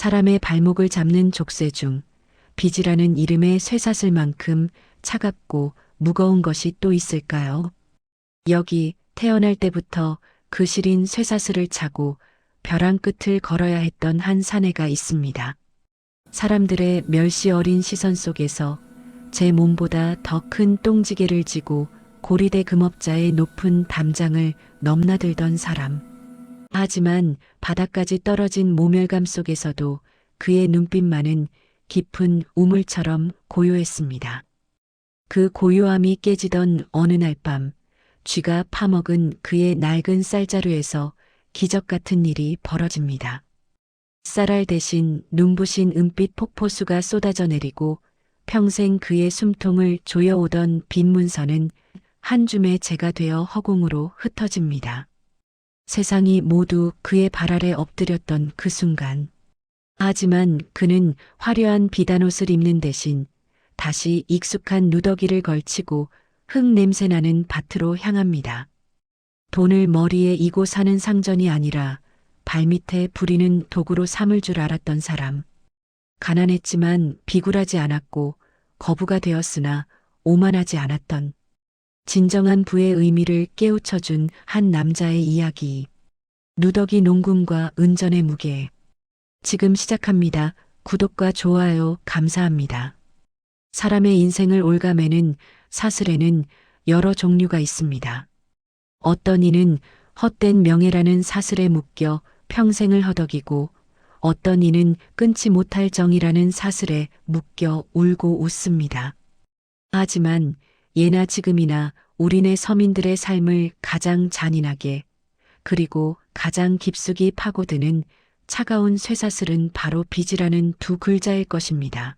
사람의 발목을 잡는 족쇄 중 빚이라는 이름의 쇠사슬만큼 차갑고 무거운 것이 또 있을까요? 여기 태어날 때부터 그 시린 쇠사슬을 차고 벼랑 끝을 걸어야 했던 한 사내가 있습니다. 사람들의 멸시 어린 시선 속에서 제 몸보다 더 큰 똥지게를 지고 고리대 금업자의 높은 담장을 넘나들던 사람. 하지만 바닥까지 떨어진 모멸감 속에서도 그의 눈빛만은 깊은 우물처럼 고요했습니다. 그 고요함이 깨지던 어느 날 밤, 쥐가 파먹은 그의 낡은 쌀자루에서 기적 같은 일이 벌어집니다. 쌀알 대신 눈부신 은빛 폭포수가 쏟아져 내리고 평생 그의 숨통을 조여오던 빈 문서는 한 줌의 재가 되어 허공으로 흩어집니다. 세상이 모두 그의 발 아래 엎드렸던 그 순간. 하지만 그는 화려한 비단옷을 입는 대신 다시 익숙한 누더기를 걸치고 흙 냄새나는 밭으로 향합니다. 돈을 머리에 이고 사는 상전이 아니라 발밑에 부리는 도구로 삼을 줄 알았던 사람. 가난했지만 비굴하지 않았고 거부가 되었으나 오만하지 않았던 진정한 부의 의미를 깨우쳐준 한 남자의 이야기. 누더기 농군과 은전의 무게. 지금 시작합니다. 구독과 좋아요 감사합니다. 사람의 인생을 옭아매는 사슬에는 여러 종류가 있습니다. 어떤 이는 헛된 명예라는 사슬에 묶여 평생을 허덕이고 어떤 이는 끊지 못할 정이라는 사슬에 묶여 울고 웃습니다. 하지만 예나 지금이나 우리네 서민들의 삶을 가장 잔인하게 그리고 가장 깊숙이 파고드는 차가운 쇠사슬은 바로 빚이라는 두 글자일 것입니다.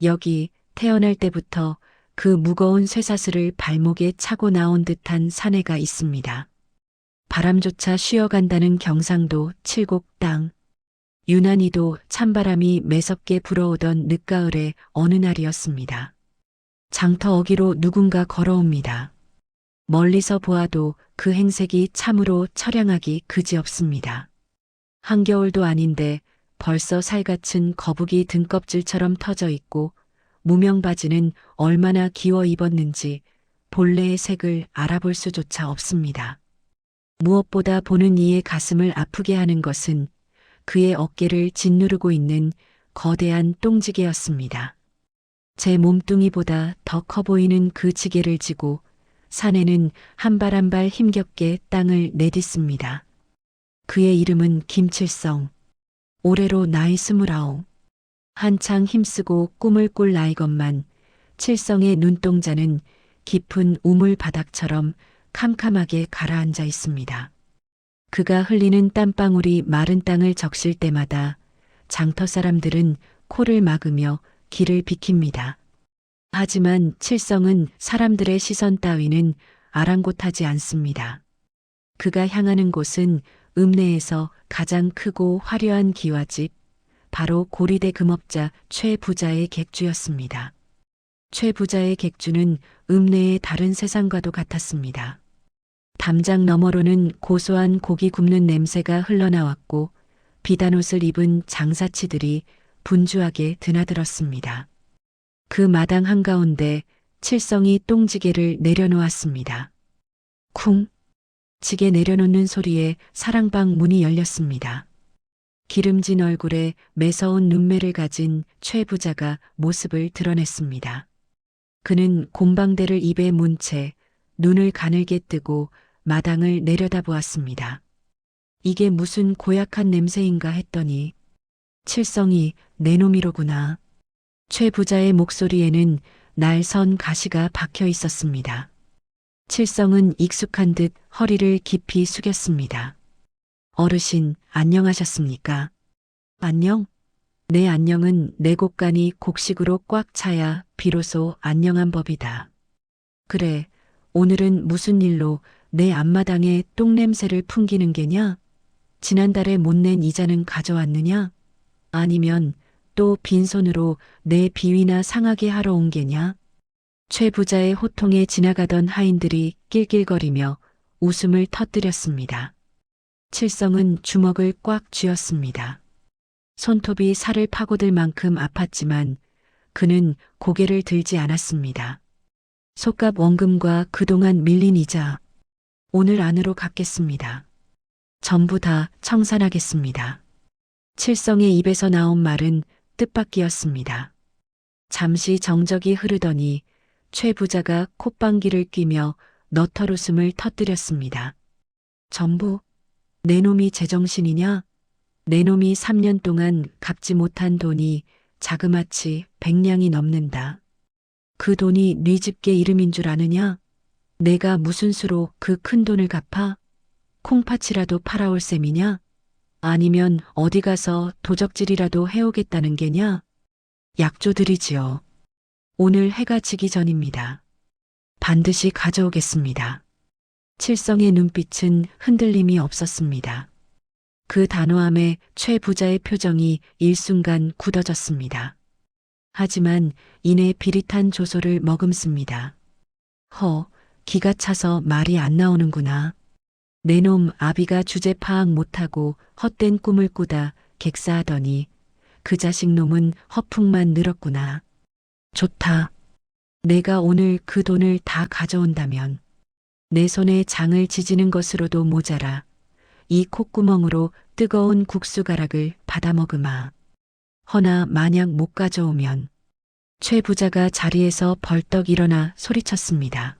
여기 태어날 때부터 그 무거운 쇠사슬을 발목에 차고 나온 듯한 사내가 있습니다. 바람조차 쉬어간다는 경상도 칠곡 땅. 유난히도 찬바람이 매섭게 불어오던 늦가을의 어느 날이었습니다. 장터 어기로 누군가 걸어옵니다. 멀리서 보아도 그 행색이 참으로 처량하기 그지없습니다. 한겨울도 아닌데 벌써 살갗은 거북이 등껍질처럼 터져 있고 무명 바지는 얼마나 기워 입었는지 본래의 색을 알아볼 수조차 없습니다. 무엇보다 보는 이의 가슴을 아프게 하는 것은 그의 어깨를 짓누르고 있는 거대한 똥지게였습니다. 제 몸뚱이보다 더 커 보이는 그 지게를 지고 사내는 한 발 한 발 힘겹게 땅을 내딛습니다. 그의 이름은 김칠성. 올해로 나이 29. 한창 힘쓰고 꿈을 꿀 나이건만 칠성의 눈동자는 깊은 우물 바닥처럼 캄캄하게 가라앉아 있습니다. 그가 흘리는 땀방울이 마른 땅을 적실 때마다 장터 사람들은 코를 막으며 길을 비킵니다. 하지만 칠성은 사람들의 시선 따위는 아랑곳하지 않습니다. 그가 향하는 곳은 읍내에서 가장 크고 화려한 기와집, 바로 고리대 금업자 최 부자의 객주였습니다. 최 부자의 객주는 읍내의 다른 세상과도 같았습니다. 담장 너머로는 고소한 고기 굽는 냄새가 흘러나왔고 비단옷을 입은 장사치들이 분주하게 드나들었습니다. 그 마당 한가운데 칠성이 똥지게를 내려놓았습니다. 쿵! 지게 내려놓는 소리에 사랑방 문이 열렸습니다. 기름진 얼굴에 매서운 눈매를 가진 최 부자가 모습을 드러냈습니다. 그는 곰방대를 입에 문 채 눈을 가늘게 뜨고 마당을 내려다보았습니다. 이게 무슨 고약한 냄새인가 했더니 칠성이 내 놈이로구나. 최 부자의 목소리에는 날선 가시가 박혀 있었습니다. 칠성은 익숙한 듯 허리를 깊이 숙였습니다. 어르신, 안녕하셨습니까? 안녕? 내 안녕은 내 곳간이 곡식으로 꽉 차야 비로소 안녕한 법이다. 그래, 오늘은 무슨 일로 내 앞마당에 똥냄새를 풍기는 게냐? 지난달에 못 낸 이자는 가져왔느냐? 아니면 또 빈손으로 내 비위나 상하게 하러 온 게냐? 최 부자의 호통에 지나가던 하인들이 낄낄거리며 웃음을 터뜨렸습니다. 칠성은 주먹을 꽉 쥐었습니다. 손톱이 살을 파고들 만큼 아팠지만 그는 고개를 들지 않았습니다. 속값 원금과 그동안 밀린 이자, 오늘 안으로 갚겠습니다. 전부 다 청산하겠습니다. 칠성의 입에서 나온 말은 뜻밖이었습니다. 잠시 정적이 흐르더니 최 부자가 콧방귀를 뀌며 너털웃음을 터뜨렸습니다. 전부 내 놈이 제정신이냐? 내 놈이 3년 동안 갚지 못한 돈이 자그마치 100냥이 넘는다. 그 돈이 네 집게 이름인 줄 아느냐? 내가 무슨 수로 그 큰 돈을 갚아? 콩팥이라도 팔아올 셈이냐? 아니면 어디 가서 도적질이라도 해오겠다는 게냐? 약조드리지요. 오늘 해가 지기 전입니다. 반드시 가져오겠습니다. 칠성의 눈빛은 흔들림이 없었습니다. 그 단호함에 최 부자의 표정이 일순간 굳어졌습니다. 하지만 이내 비릿한 조소를 머금습니다. 기가 차서 말이 안 나오는구나. 내 놈 아비가 주제 파악 못하고 헛된 꿈을 꾸다 객사하더니 그 자식 놈은 허풍만 늘었구나. 좋다. 내가 오늘 그 돈을 다 가져온다면 내 손에 장을 지지는 것으로도 모자라 이 콧구멍으로 뜨거운 국수가락을 받아먹으마. 허나 만약 못 가져오면 최 부자가 자리에서 벌떡 일어나 소리쳤습니다.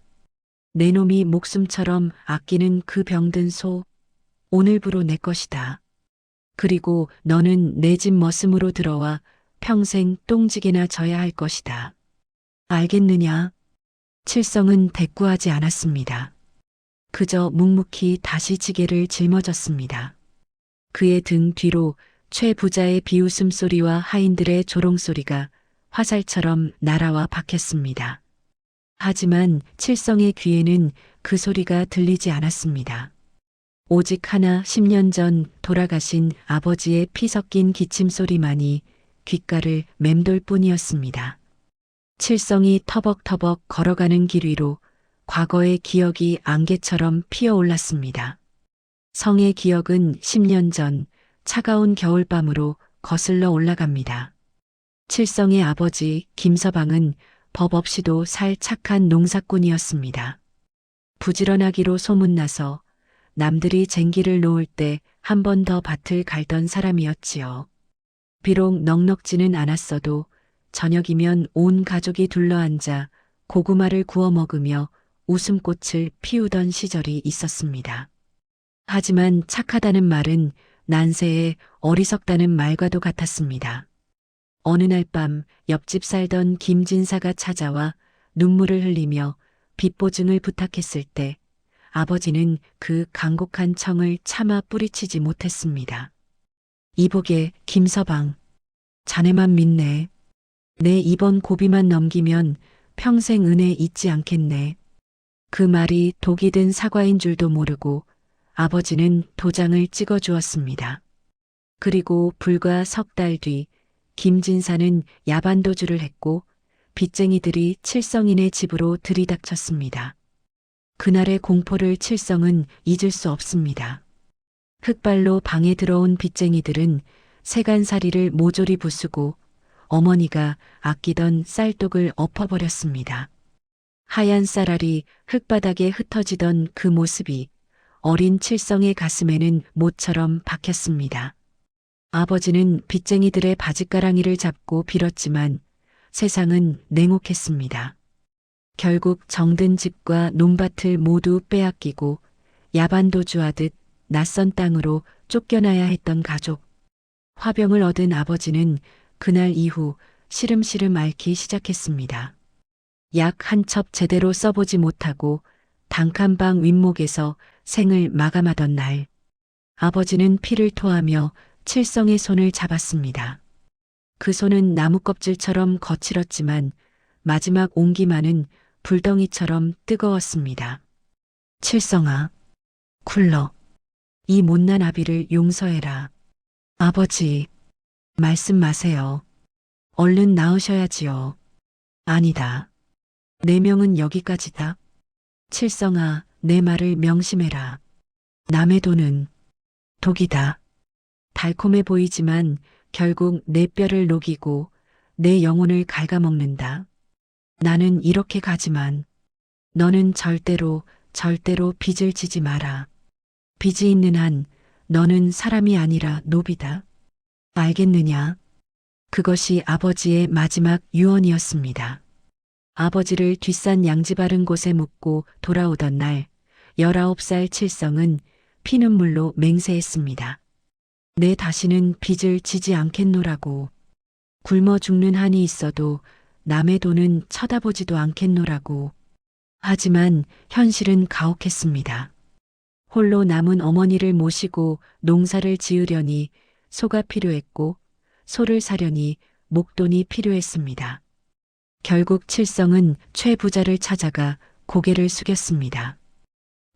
내 놈이 목숨처럼 아끼는 그 병든 소, 오늘부로 내 것이다. 그리고 너는 내 집 머슴으로 들어와 평생 똥지게나 져야 할 것이다. 알겠느냐? 칠성은 대꾸하지 않았습니다. 그저 묵묵히 다시 지게를 짊어졌습니다. 그의 등 뒤로 최 부자의 비웃음 소리와 하인들의 조롱 소리가 화살처럼 날아와 박혔습니다. 하지만 칠성의 귀에는 그 소리가 들리지 않았습니다. 오직 하나 10년 전 돌아가신 아버지의 피 섞인 기침 소리만이 귓가를 맴돌 뿐이었습니다. 칠성이 터벅터벅 걸어가는 길 위로 과거의 기억이 안개처럼 피어올랐습니다. 성의 기억은 10년 전 차가운 겨울밤으로 거슬러 올라갑니다. 칠성의 아버지 김서방은 법 없이도 살 착한 농사꾼이었습니다. 부지런하기로 소문나서 남들이 쟁기를 놓을 때 한 번 더 밭을 갈던 사람이었지요. 비록 넉넉지는 않았어도 저녁이면 온 가족이 둘러앉아 고구마를 구워 먹으며 웃음꽃을 피우던 시절이 있었습니다. 하지만 착하다는 말은 난세에 어리석다는 말과도 같았습니다. 어느 날 밤 옆집 살던 김진사가 찾아와 눈물을 흘리며 빚보증을 부탁했을 때 아버지는 그 간곡한 청을 차마 뿌리치지 못했습니다. 이보게 김서방, 자네만 믿네. 내 이번 고비만 넘기면 평생 은혜 잊지 않겠네. 그 말이 독이 든 사과인 줄도 모르고 아버지는 도장을 찍어 주었습니다. 그리고 불과 석 달 뒤 김진사는 야반도주를 했고 빚쟁이들이 칠성인의 집으로 들이닥쳤습니다. 그날의 공포를 칠성은 잊을 수 없습니다. 흑발로 방에 들어온 빚쟁이들은 세간살이를 모조리 부수고 어머니가 아끼던 쌀독을 엎어버렸습니다. 하얀 쌀알이 흙바닥에 흩어지던 그 모습이 어린 칠성의 가슴에는 못처럼 박혔습니다. 아버지는 빚쟁이들의 바짓가랑이를 잡고 빌었지만 세상은 냉혹했습니다. 결국 정든 집과 논밭을 모두 빼앗기고 야반도주하듯 낯선 땅으로 쫓겨나야 했던 가족. 화병을 얻은 아버지는 그날 이후 시름시름 앓기 시작했습니다. 약 한 첩 제대로 써보지 못하고 단칸방 윗목에서 생을 마감하던 날, 아버지는 피를 토하며 칠성의 손을 잡았습니다. 그 손은 나무 껍질처럼 거칠었지만 마지막 온기만은 불덩이처럼 뜨거웠습니다. 칠성아, 굴러. 이 못난 아비를 용서해라. 아버지, 말씀 마세요. 얼른 나으셔야지요. 아니다. 내 명은 여기까지다. 칠성아, 내 말을 명심해라. 남의 돈은 독이다. 달콤해 보이지만 결국 내 뼈를 녹이고 내 영혼을 갉아먹는다. 나는 이렇게 가지만 너는 절대로 빚을 지지 마라. 빚이 있는 한 너는 사람이 아니라 노비다. 알겠느냐? 그것이 아버지의 마지막 유언이었습니다. 아버지를 뒷산 양지바른 곳에 묻고 돌아오던 날 19살 칠성은 피눈물로 맹세했습니다. 내 다시는 빚을 지지 않겠노라고. 굶어 죽는 한이 있어도 남의 돈은 쳐다보지도 않겠노라고. 하지만 현실은 가혹했습니다. 홀로 남은 어머니를 모시고 농사를 지으려니 소가 필요했고 소를 사려니 목돈이 필요했습니다. 결국 칠성은 최 부자를 찾아가 고개를 숙였습니다.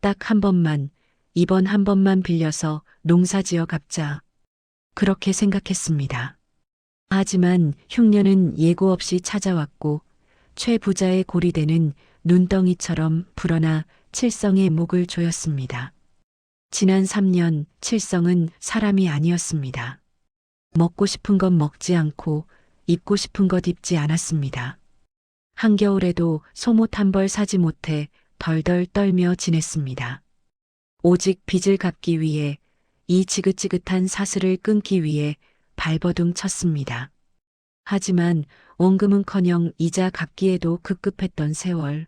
딱 한 번만, 이번 한 번만 빌려서 농사 지어 갚자. 그렇게 생각했습니다. 하지만 흉년은 예고 없이 찾아왔고 최 부자의 고리대는 눈덩이처럼 불어나 칠성의 목을 조였습니다. 지난 3년 칠성은 사람이 아니었습니다. 먹고 싶은 것 먹지 않고 입고 싶은 것 입지 않았습니다. 한겨울에도 속옷 한 벌 사지 못해 덜덜 떨며 지냈습니다. 오직 빚을 갚기 위해 이 지긋지긋한 사슬을 끊기 위해 발버둥 쳤습니다. 하지만 원금은커녕 이자 갚기에도 급급했던 세월.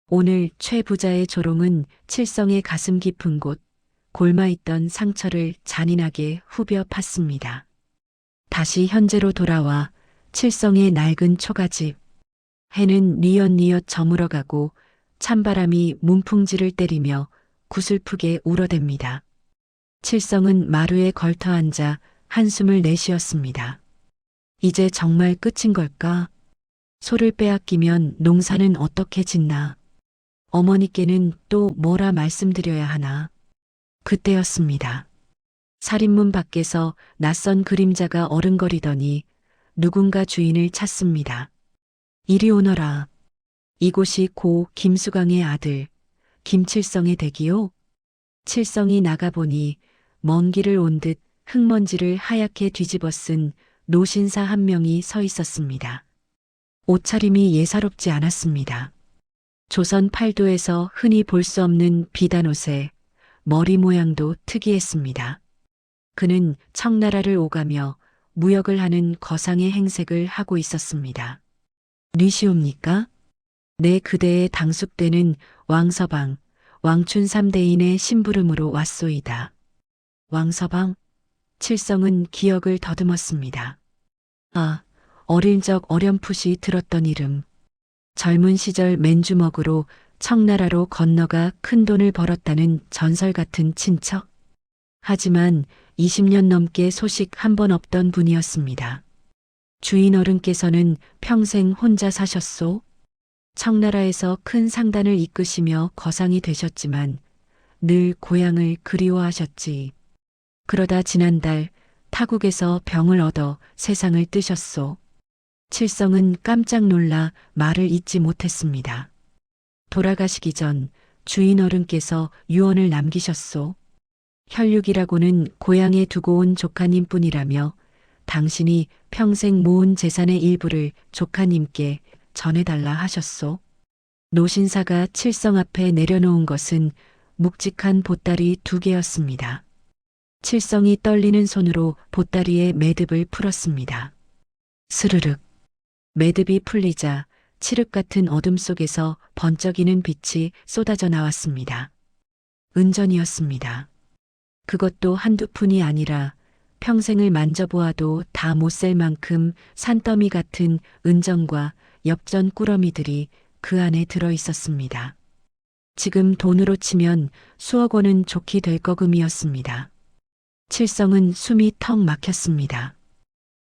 오늘 최 부자의 조롱은 칠성의 가슴 깊은 곳, 골마있던 상처를 잔인하게 후벼 팠습니다. 다시 현재로 돌아와 칠성의 낡은 초가집. 해는 뉘엿뉘엿 저물어가고 찬바람이 문풍지를 때리며 구슬프게 울어댑니다. 칠성은 마루에 걸터 앉아 한숨을 내쉬었습니다. 이제 정말 끝인 걸까? 소를 빼앗기면 농사는 어떻게 짓나? 어머니께는 또 뭐라 말씀드려야 하나? 그때였습니다. 살인문 밖에서 낯선 그림자가 어른거리더니 누군가 주인을 찾습니다. 이리 오너라. 이곳이 고 김수강의 아들 김칠성의 댁이요? 칠성이 나가보니 먼 길을 온 듯 흙먼지를 하얗게 뒤집어 쓴 노신사 한 명이 서 있었습니다. 옷차림이 예사롭지 않았습니다. 조선 팔도에서 흔히 볼 수 없는 비단옷에 머리 모양도 특이했습니다. 그는 청나라를 오가며 무역을 하는 거상의 행색을 하고 있었습니다. 뉘시옵니까? 내 그대의 당숙되는 왕서방, 왕춘 3대인의 심부름으로 왔소이다. 왕서방? 칠성은 기억을 더듬었습니다. 아, 어릴 적 어렴풋이 들었던 이름. 젊은 시절 맨주먹으로 청나라로 건너가 큰돈을 벌었다는 전설 같은 친척. 하지만 20년 넘게 소식 한 번 없던 분이었습니다. 주인 어른께서는 평생 혼자 사셨소? 청나라에서 큰 상단을 이끄시며 거상이 되셨지만 늘 고향을 그리워하셨지. 그러다 지난달 타국에서 병을 얻어 세상을 뜨셨소. 칠성은 깜짝 놀라 말을 잇지 못했습니다. 돌아가시기 전 주인 어른께서 유언을 남기셨소. 혈육이라고는 고향에 두고 온 조카님 뿐이라며 당신이 평생 모은 재산의 일부를 조카님께 전해달라 하셨소. 노신사가 칠성 앞에 내려놓은 것은 묵직한 보따리 2개였습니다. 칠성이 떨리는 손으로 보따리의 매듭을 풀었습니다. 스르륵. 매듭이 풀리자 칠흑 같은 어둠 속에서 번쩍이는 빛이 쏟아져 나왔습니다. 은전이었습니다. 그것도 한두 푼이 아니라 평생을 만져보아도 다 못 셀 만큼 산더미 같은 은전과 엽전 꾸러미들이 그 안에 들어 있었습니다. 지금 돈으로 치면 수억 원은 좋게 될 거금이었습니다. 칠성은 숨이 턱 막혔습니다.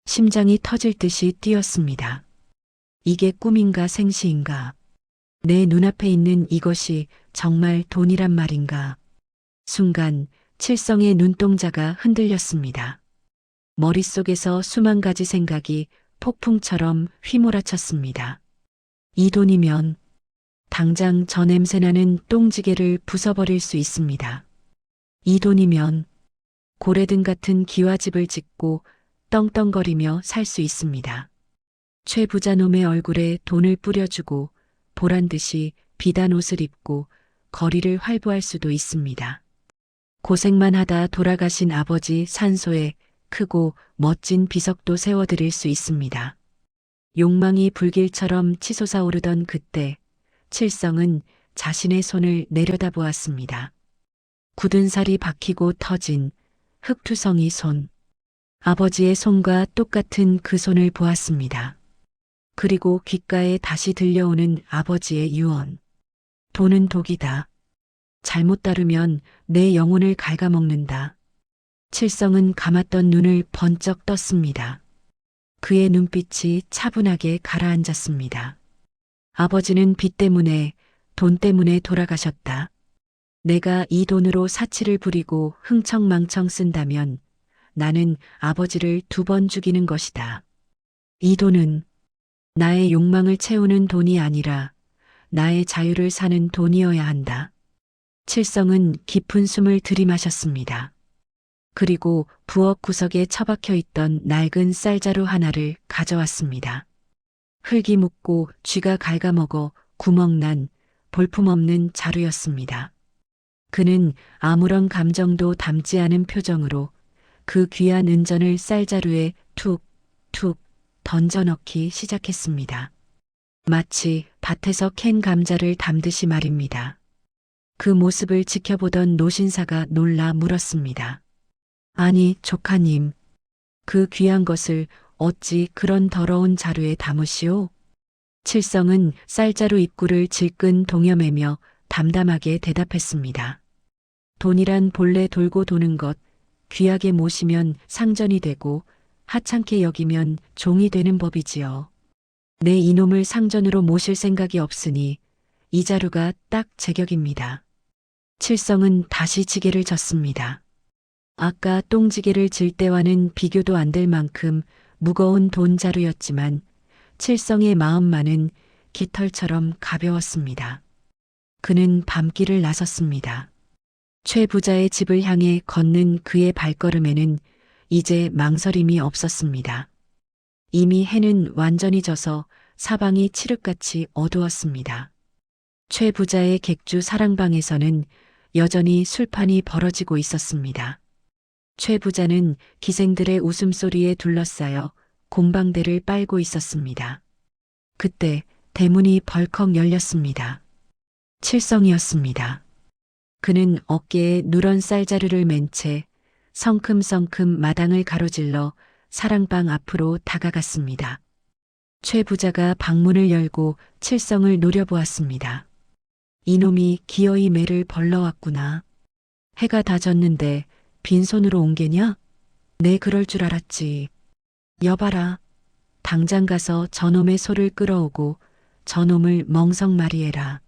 심장이 터질 듯이 뛰었습니다. 이게 꿈인가 생시인가? 내 눈앞에 있는 이것이 정말 돈이란 말인가? 순간 칠성의 눈동자가 흔들렸습니다. 머릿속에서 수만 가지 생각이 폭풍처럼 휘몰아쳤습니다. 이 돈이면 당장 저 냄새나는 똥지게를 부숴버릴 수 있습니다. 이 돈이면 고래등 같은 기와집을 짓고 떵떵거리며 살 수 있습니다. 최 부자놈의 얼굴에 돈을 뿌려주고 보란 듯이 비단 옷을 입고 거리를 활보할 수도 있습니다. 고생만 하다 돌아가신 아버지 산소에 크고 멋진 비석도 세워드릴 수 있습니다. 욕망이 불길처럼 치솟아 오르던 그때 칠성은 자신의 손을 내려다보았습니다. 굳은 살이 박히고 터진 흙투성이 손. 아버지의 손과 똑같은 그 손을 보았습니다. 그리고 귓가에 다시 들려오는 아버지의 유언. 돈은 독이다. 잘못 다루면 내 영혼을 갉아먹는다. 칠성은 감았던 눈을 번쩍 떴습니다. 그의 눈빛이 차분하게 가라앉았습니다. 아버지는 빚 때문에, 돈 때문에 돌아가셨다. 내가 이 돈으로 사치를 부리고 흥청망청 쓴다면 나는 아버지를 2번 죽이는 것이다. 이 돈은 나의 욕망을 채우는 돈이 아니라 나의 자유를 사는 돈이어야 한다. 칠성은 깊은 숨을 들이마셨습니다. 그리고 부엌 구석에 처박혀 있던 낡은 쌀자루 하나를 가져왔습니다. 흙이 묻고 쥐가 갉아먹어 구멍난 볼품없는 자루였습니다. 그는 아무런 감정도 담지 않은 표정으로 그 귀한 은전을 쌀자루에 툭툭 던져넣기 시작했습니다. 마치 밭에서 캔 감자를 담듯이 말입니다. 그 모습을 지켜보던 노신사가 놀라 물었습니다. 아니, 조카님, 그 귀한 것을 어찌 그런 더러운 자루에 담으시오? 칠성은 쌀자루 입구를 질끈 동여매며 담담하게 대답했습니다. 돈이란 본래 돌고 도는 것, 귀하게 모시면 상전이 되고 하찮게 여기면 종이 되는 법이지요. 내 이놈을 상전으로 모실 생각이 없으니 이 자루가 딱 제격입니다. 칠성은 다시 지게를 졌습니다. 아까 똥지게를 질 때와는 비교도 안 될 만큼 무거운 돈 자루였지만 칠성의 마음만은 깃털처럼 가벼웠습니다. 그는 밤길을 나섰습니다. 최 부자의 집을 향해 걷는 그의 발걸음에는 이제 망설임이 없었습니다. 이미 해는 완전히 져서 사방이 칠흑같이 어두웠습니다. 최 부자의 객주 사랑방에서는 여전히 술판이 벌어지고 있었습니다. 최 부자는 기생들의 웃음소리에 둘러싸여 곰방대를 빨고 있었습니다. 그때 대문이 벌컥 열렸습니다. 칠성이었습니다. 그는 어깨에 누런 쌀자루를 맨 채 성큼성큼 마당을 가로질러 사랑방 앞으로 다가갔습니다. 최 부자가 방문을 열고 칠성을 노려보았습니다. 이놈이 기어이 매를 벌러왔구나. 해가 다 졌는데 빈손으로 온 게냐? 내 그럴 줄 알았지. 여봐라. 당장 가서 저놈의 소를 끌어오고 저놈을 멍석말이해라.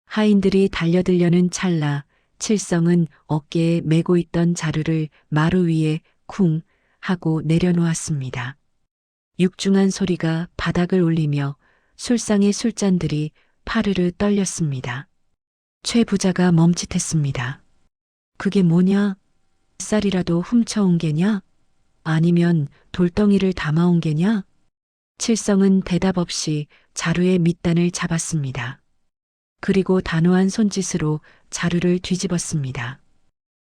하인들이 달려들려는 찰나 칠성은 어깨에 메고 있던 자루를 마루 위에 쿵 하고 내려놓았습니다. 육중한 소리가 바닥을 울리며 술상의 술잔들이 파르르 떨렸습니다. 최 부자가 멈칫했습니다. 그게 뭐냐? 쌀이라도 훔쳐온 게냐? 아니면 돌덩이를 담아온 게냐? 칠성은 대답 없이 자루의 밑단을 잡았습니다. 그리고 단호한 손짓으로 자루를 뒤집었습니다.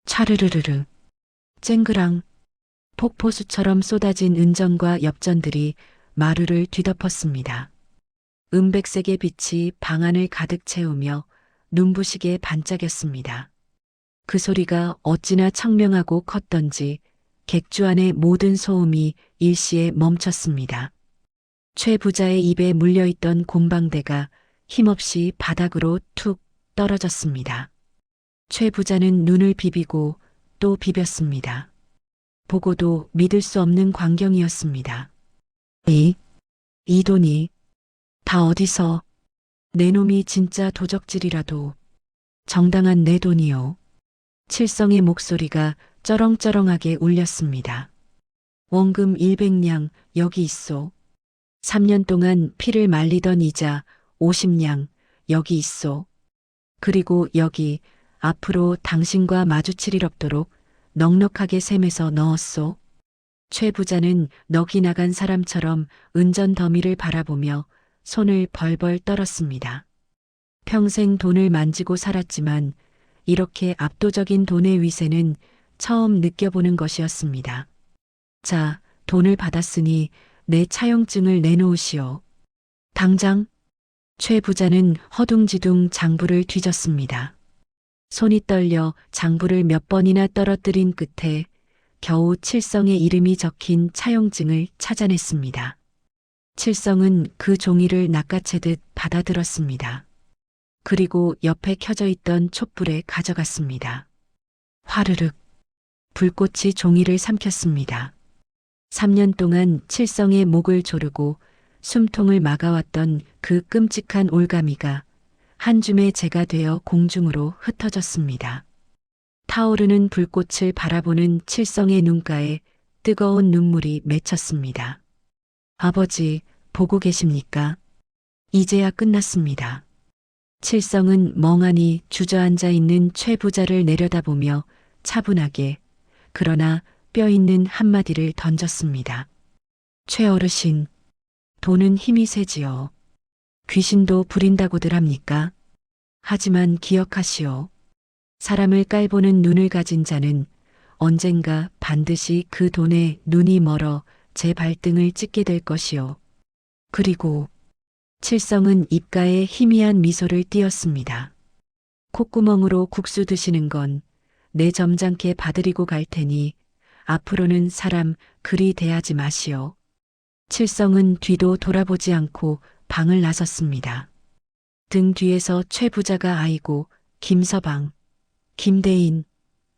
차르르르르. 쨍그랑. 폭포수처럼 쏟아진 은전과 엽전들이 마루를 뒤덮었습니다. 은백색의 빛이 방안을 가득 채우며 눈부시게 반짝였습니다. 그 소리가 어찌나 청명하고 컸던지 객주 안의 모든 소음이 일시에 멈췄습니다. 최 부자의 입에 물려있던 곰방대가 힘없이 바닥으로 툭 떨어졌습니다. 최 부자는 눈을 비비고 또 비볐습니다. 보고도 믿을 수 없는 광경이었습니다. 이 돈이 다 어디서? 내 놈이 진짜 도적질이라도 정당한 내 돈이요. 칠성의 목소리가 쩌렁쩌렁하게 울렸습니다. 원금 100냥 여기 있소. 3년 동안 피를 말리던 이자 50냥 여기 있소. 그리고 여기 앞으로 당신과 마주칠 일 없도록 넉넉하게 셈해서 넣었소. 최 부자는 넋이 나간 사람처럼 은전 더미를 바라보며 손을 벌벌 떨었습니다. 평생 돈을 만지고 살았지만 이렇게 압도적인 돈의 위세는 처음 느껴보는 것이었습니다. 자, 돈을 받았으니 내 차용증을 내놓으시오. 당장. 최 부자는 허둥지둥 장부를 뒤졌습니다. 손이 떨려 장부를 몇 번이나 떨어뜨린 끝에 겨우 칠성의 이름이 적힌 차용증을 찾아냈습니다. 칠성은 그 종이를 낚아채듯 받아들었습니다. 그리고 옆에 켜져 있던 촛불에 가져갔습니다. 화르륵 불꽃이 종이를 삼켰습니다. 3년 동안 칠성의 목을 조르고 숨통을 막아왔던 그 끔찍한 올가미가 한 줌의 재가 되어 공중으로 흩어졌습니다. 타오르는 불꽃을 바라보는 칠성의 눈가에 뜨거운 눈물이 맺혔습니다. 아버지, 보고 계십니까? 이제야 끝났습니다. 칠성은 멍하니 주저앉아 있는 최 부자를 내려다보며 차분하게 그러나 뼈 있는 한마디를 던졌습니다. 최 어르신, 돈은 힘이 세지요. 귀신도 부린다고들 합니까? 하지만 기억하시오. 사람을 깔보는 눈을 가진 자는 언젠가 반드시 그 돈에 눈이 멀어 제 발등을 찍게 될 것이요. 그리고 칠성은 입가에 희미한 미소를 띄었습니다. 콧구멍으로 국수 드시는 건 내 점잖게 봐드리고 갈 테니 앞으로는 사람 그리 대하지 마시오. 칠성은 뒤도 돌아보지 않고 방을 나섰습니다. 등 뒤에서 최 부자가 아이고 김서방, 김대인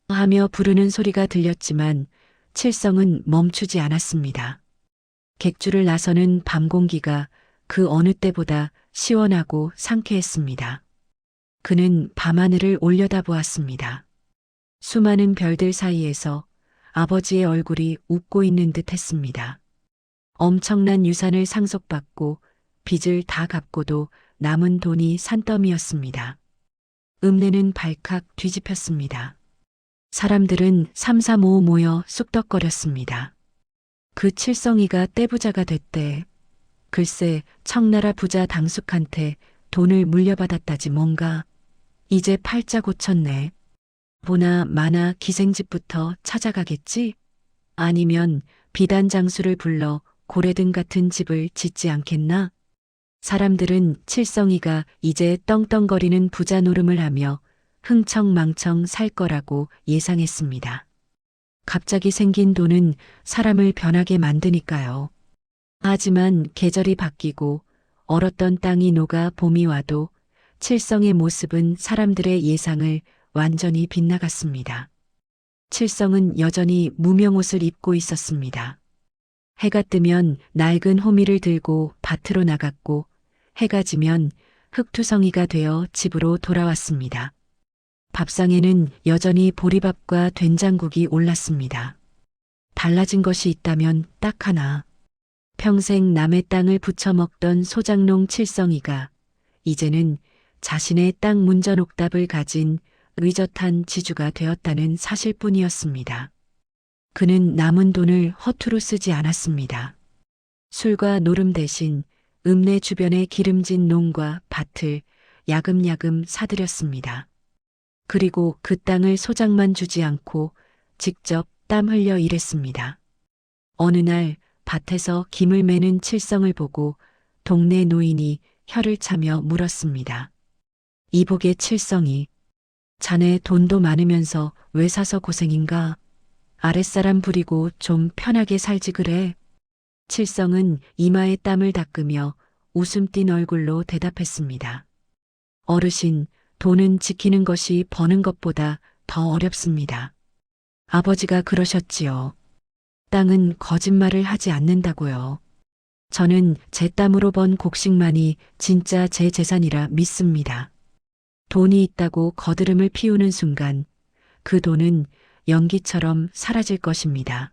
하며 부르는 소리가 들렸지만 칠성은 멈추지 않았습니다. 객주를 나서는 밤 공기가 그 어느 때보다 시원하고 상쾌했습니다. 그는 밤하늘을 올려다보았습니다. 수많은 별들 사이에서 아버지의 얼굴이 웃고 있는 듯 했습니다. 엄청난 유산을 상속받고 빚을 다 갚고도 남은 돈이 산더미였습니다. 읍내는 발칵 뒤집혔습니다. 사람들은 삼삼오오 모여 쑥덕거렸습니다. 그 칠성이가 떼부자가 됐대. 글쎄 청나라 부자 당숙한테 돈을 물려받았다지 뭔가. 이제 팔자 고쳤네. 보나 마나 기생집부터 찾아가겠지? 아니면 비단장수를 불러 고래등 같은 집을 짓지 않겠나? 사람들은 칠성이가 이제 떵떵거리는 부자 노름을 하며 흥청망청 살 거라고 예상했습니다. 갑자기 생긴 돈은 사람을 변하게 만드니까요. 하지만 계절이 바뀌고 얼었던 땅이 녹아 봄이 와도 칠성의 모습은 사람들의 예상을 완전히 빗나갔습니다. 칠성은 여전히 무명옷을 입고 있었습니다. 해가 뜨면 낡은 호미를 들고 밭으로 나갔고 해가 지면 흙투성이가 되어 집으로 돌아왔습니다. 밥상에는 여전히 보리밥과 된장국이 올랐습니다. 달라진 것이 있다면 딱 하나. 평생 남의 땅을 부쳐먹던 소장농 칠성이가 이제는 자신의 땅 문전옥답을 가진 의젓한 지주가 되었다는 사실뿐이었습니다. 그는 남은 돈을 허투루 쓰지 않았습니다. 술과 노름 대신 읍내 주변의 기름진 농과 밭을 야금야금 사들였습니다. 그리고 그 땅을 소장만 주지 않고 직접 땀 흘려 일했습니다. 어느 날 밭에서 김을 매는 칠성을 보고 동네 노인이 혀를 차며 물었습니다. 이복의 칠성이, 자네 돈도 많으면서 왜 사서 고생인가? 아랫사람 부리고 좀 편하게 살지 그래. 칠성은 이마에 땀을 닦으며 웃음 띤 얼굴로 대답했습니다. 어르신, 돈은 지키는 것이 버는 것보다 더 어렵습니다. 아버지가 그러셨지요. 땅은 거짓말을 하지 않는다고요. 저는 제 땀으로 번 곡식만이 진짜 제 재산이라 믿습니다. 돈이 있다고 거드름을 피우는 순간 그 돈은 연기처럼 사라질 것입니다.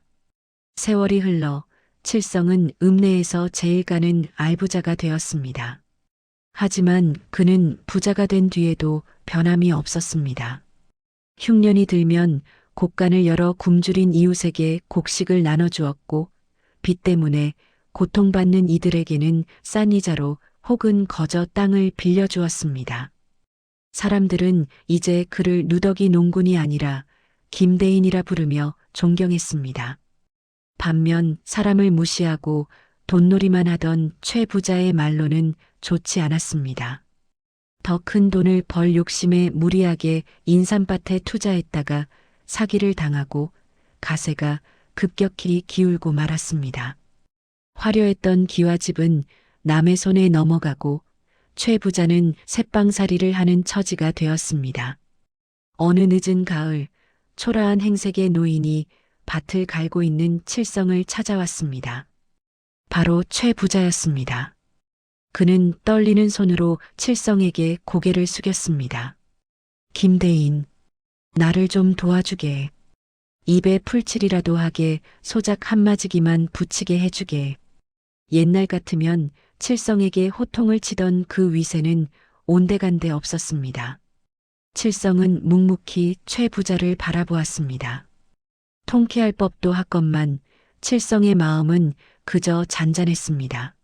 세월이 흘러 칠성은 읍내에서 제일 가는 알부자가 되었습니다. 하지만 그는 부자가 된 뒤에도 변함이 없었습니다. 흉년이 들면 곡간을 열어 굶주린 이웃에게 곡식을 나눠주었고 빚 때문에 고통받는 이들에게는 싼 이자로 혹은 거저 땅을 빌려주었습니다. 사람들은 이제 그를 누더기 농군이 아니라 김대인이라 부르며 존경했습니다. 반면 사람을 무시하고 돈놀이만 하던 최 부자의 말로는 좋지 않았습니다. 더 큰 돈을 벌 욕심에 무리하게 인삼밭에 투자했다가 사기를 당하고 가세가 급격히 기울고 말았습니다. 화려했던 기와집은 남의 손에 넘어가고 최 부자는 새빵살이를 하는 처지가 되었습니다. 어느 늦은 가을, 초라한 행색의 노인이 밭을 갈고 있는 칠성을 찾아왔습니다. 바로 최 부자였습니다. 그는 떨리는 손으로 칠성에게 고개를 숙였습니다. 김대인, 나를 좀 도와주게. 입에 풀칠이라도 하게 소작 한마지기만 붙이게 해주게. 옛날 같으면 칠성에게 호통을 치던 그 위세는 온데간데 없었습니다. 칠성은 묵묵히 최 부자를 바라보았습니다. 통쾌할 법도 하건만 칠성의 마음은 그저 잔잔했습니다.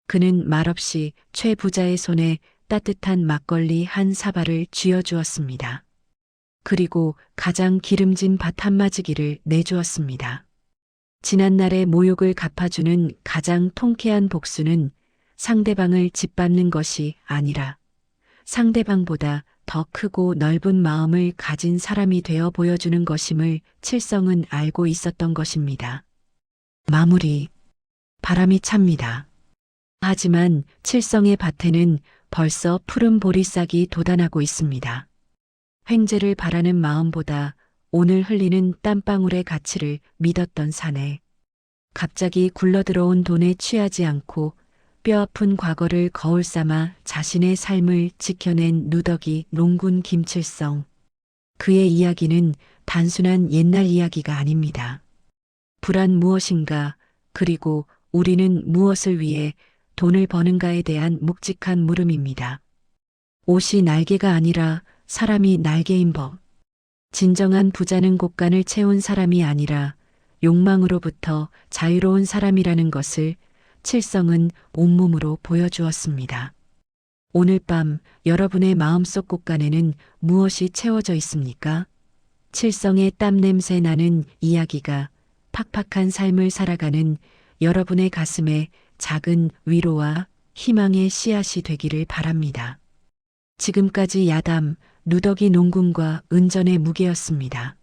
그는 말없이 최 부자의 손에 따뜻한 막걸리 한 사발을 쥐어주었습니다. 그리고 가장 기름진 밭 한마지기를 내주었습니다. 지난날의 모욕을 갚아주는 가장 통쾌한 복수는 상대방을 짓밟는 것이 아니라 상대방보다 더 크고 넓은 마음을 가진 사람이 되어 보여주는 것임을 칠성은 알고 있었던 것입니다. 마무리. 바람이 찹니다. 하지만 칠성의 밭에는 벌써 푸른 보리싹이 돋아나고 있습니다. 횡재를 바라는 마음보다 오늘 흘리는 땀방울의 가치를 믿었던 사내. 갑자기 굴러들어온 돈에 취하지 않고 뼈아픈 과거를 거울 삼아 자신의 삶을 지켜낸 누더기 농군 김칠성. 그의 이야기는 단순한 옛날 이야기가 아닙니다. 불안 무엇인가, 그리고 우리는 무엇을 위해 돈을 버는가에 대한 묵직한 물음입니다. 옷이 날개가 아니라 사람이 날개인 법. 진정한 부자는 곡간을 채운 사람이 아니라 욕망으로부터 자유로운 사람이라는 것을 칠성은 온몸으로 보여주었습니다. 오늘 밤 여러분의 마음속 곡간에는 무엇이 채워져 있습니까? 칠성의 땀 냄새 나는 이야기가 팍팍한 삶을 살아가는 여러분의 가슴에 작은 위로와 희망의 씨앗이 되기를 바랍니다. 지금까지 야담, 누더기 농군과 은전의 무게였습니다.